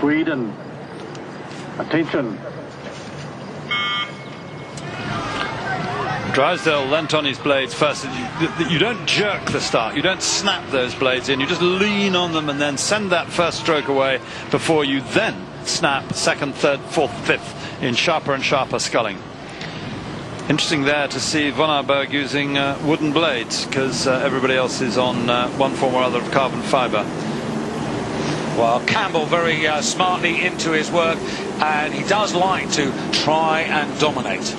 Sweden. Attention. Drysdale leant on his blades first. You don't jerk the start, you don't snap those blades in, you just lean on them and then send that first stroke away before you then snap second, third, fourth, fifth in sharper and sharper sculling. Interesting there to see Von Aberg using wooden blades, because everybody else is on one form or other of carbon fibre. Well, Campbell very smartly into his work, and he does like to try and dominate.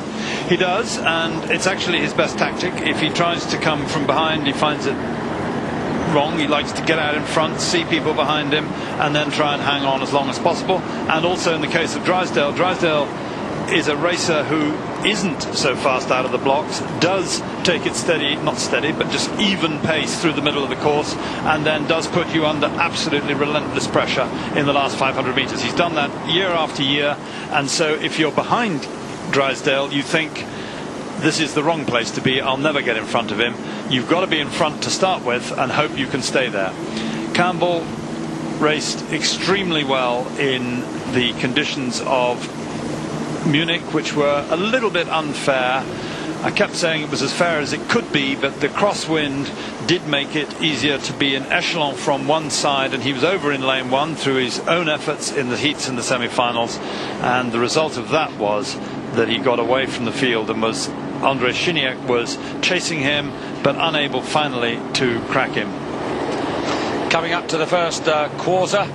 He does, and it's actually his best tactic. If he tries to come from behind, he finds it wrong. He likes to get out in front, see people behind him, and then try and hang on as long as possible. And also in the case of Drysdale, Drysdale is a racer who isn't so fast out of the blocks, does take it steady, not steady, but just even pace through the middle of the course, and then does put you under absolutely relentless pressure in the last 500 meters. He's done that year after year, and so if you're behind Drysdale, you think this is the wrong place to be, I'll never get in front of him. You've got to be in front to start with and hope you can stay there. Campbell raced extremely well in the conditions of Munich, which were a little bit unfair. I kept saying it was as fair as it could be, but the crosswind did make it easier to be in echelon from one side, and he was over in lane one through his own efforts in the heats and the semi-finals, and the result of that was that he got away from the field and was Andrei Shiniak was chasing him but unable finally to crack him. Coming up to the first quarter,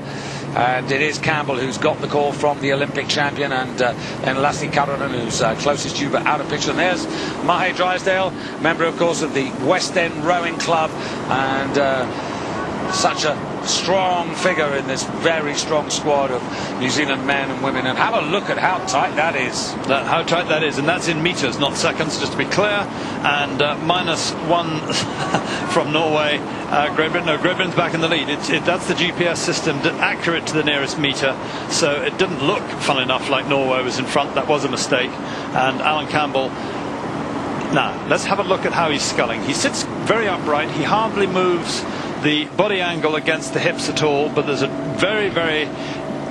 and it is Campbell who's got the call from the Olympic champion, and Lassi Karonen who's closest to you but out of picture. And there's Mahe Drysdale, member of course of the West End Rowing Club, and such a strong figure in this very strong squad of New Zealand men and women. And have a look at how tight that is. How tight that is, and that's in meters, not seconds, just to be clear. And -1 from Norway. Great Britain's back in the lead. That's the GPS system, accurate to the nearest meter, so it didn't look, fun enough, like Norway was in front. That was a mistake. And Alan Campbell. Now let's have a look at how he's sculling. He sits very upright. He hardly moves the body angle against the hips at all, but there's a very, very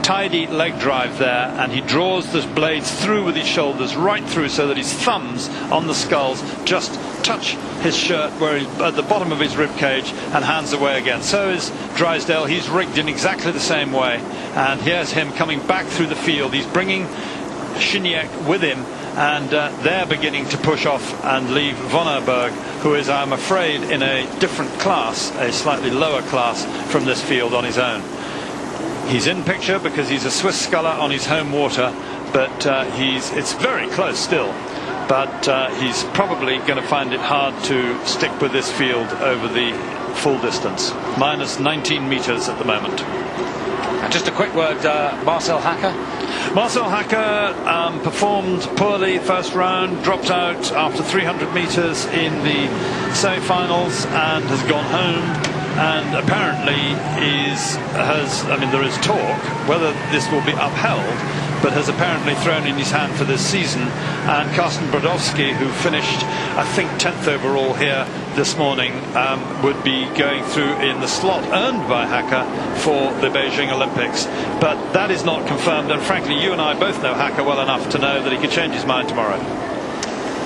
tidy leg drive there, and he draws the blades through with his shoulders, right through, so that his thumbs on the sculls just touch his shirt where he's at the bottom of his rib cage, and hands away again. So is Drysdale. He's rigged in exactly the same way, and here's him coming back through the field. He's bringing Shiniak with him, and they're beginning to push off and leave Von Aberg, who is, I'm afraid, in a different class, a slightly lower class from this field, on his own. He's in picture because he's a Swiss sculler on his home water, but it's very close still, but he's probably going to find it hard to stick with this field over the full distance. -19 meters at the moment. And just a quick word, Marcel Hacker. Marcel Hacker performed poorly first round, dropped out after 300 meters in the semi-finals, and has gone home, and apparently there is talk whether this will be upheld, but has apparently thrown in his hand for this season. And Karsten Brodowski, who finished I think 10th overall here this morning, would be going through in the slot earned by Hacker for the Beijing Olympics, but that is not confirmed, and frankly you and I both know Hacker well enough to know that he could change his mind tomorrow.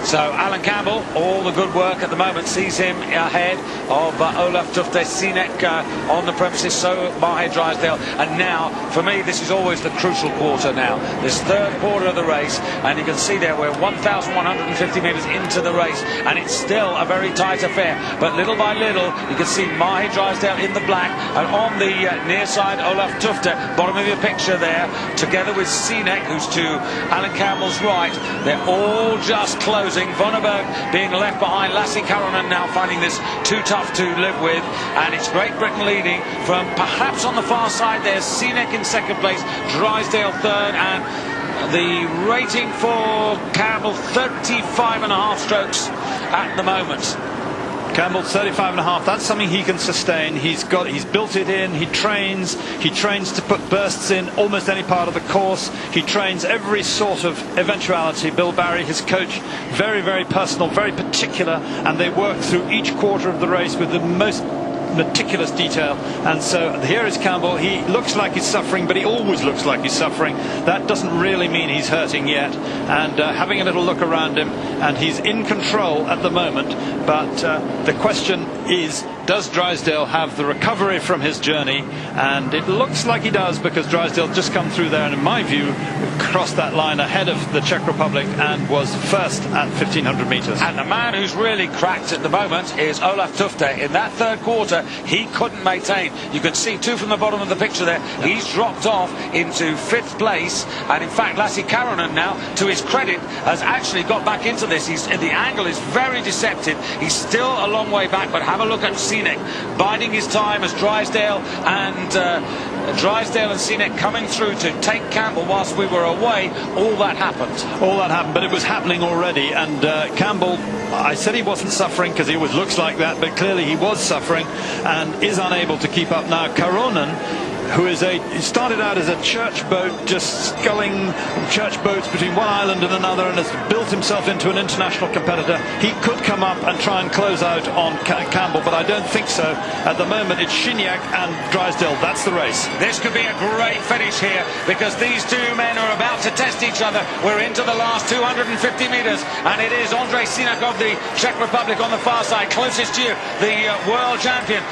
So Alan Campbell, all the good work at the moment sees him ahead of Olaf Tufte-Sinek on the premises, so Mahe Drysdale. And now, for me, this is always the crucial quarter now. This third quarter of the race, and you can see there we're 1,150 metres into the race, and it's still a very tight affair. But little by little, you can see Mahe Drysdale in the black, and on the near side, Olaf Tufte, bottom of your picture there, together with Sinek, who's to Alan Campbell's right. They're all just closing. Von Aberg being left behind. Lassi Karonen now finding this too tough to live with, and it's Great Britain leading from perhaps on the far side. There's Sinek in second place, Drysdale third, and the rating for Campbell 35.5 strokes at the moment. Campbell's 35.5. That's something he can sustain. He's built it in. He trains to put bursts in almost any part of the course. He trains every sort of eventuality. Bill Barry, his coach, very, very personal, very particular, and they work through each quarter of the race with the most meticulous detail. And so here is Campbell. He looks like he's suffering, but he always looks like he's suffering. That doesn't really mean he's hurting yet. And having a little look around him, and he's in control at the moment. But the question is, does Drysdale have the recovery from his journey? And it looks like he does, because Drysdale just come through there and, in my view, crossed that line ahead of the Czech Republic and was first at 1500 metres. And the man who's really cracked at the moment is Olaf Tufte. In that third quarter, he couldn't maintain. You can see two from the bottom of the picture there. He's dropped off into 5th place. And in fact, Lassi Karonen now, to his credit, has actually got back into this. The angle is very deceptive. He's still a long way back, but have a look at Sinek biding his time as Drysdale and Sinek coming through to take Campbell whilst we were away. All that happened, but it was happening already. And Campbell, I said he wasn't suffering because he always looks like that, but clearly he was suffering and is unable to keep up now. Karonen, who he started out as a church boat, just sculling church boats between one island and another, and has built himself into an international competitor. He could come up and try and close out on Campbell, but I don't think so. At the moment, it's Gignac and Drysdale. That's the race. This could be a great finish here, because these two men are about to test each other. We're into the last 250 metres, and it is Ondřej Sinek of the Czech Republic on the far side, closest to you, the world champion,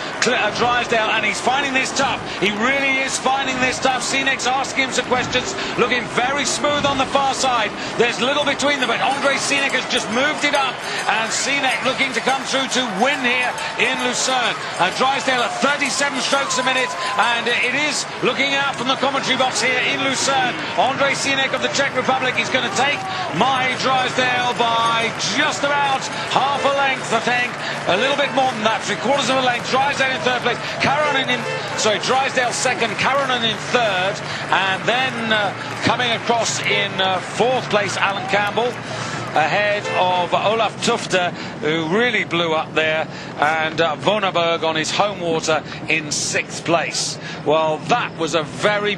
Drysdale, and he's finding this tough. He really is finding this tough. Sinek's asking him some questions, looking very smooth on the far side. There's little between them, but Ondřej Sinek has just moved it up, and Sinek looking to come through to win here in Lucerne. Drysdale at 37 strokes a minute, and it is looking out from the commentary box here in Lucerne. Ondřej Sinek of the Czech Republic is going to take Mahe Drysdale by just about half a length, I think. A little bit more than that, 3/4 of a length. Drysdale in third place, Drysdale second, Karonen in third, and then coming across in 4th place, Alan Campbell, ahead of Olaf Tufte, who really blew up there, and Vonneberg on his home water in 6th place. Well, that was a very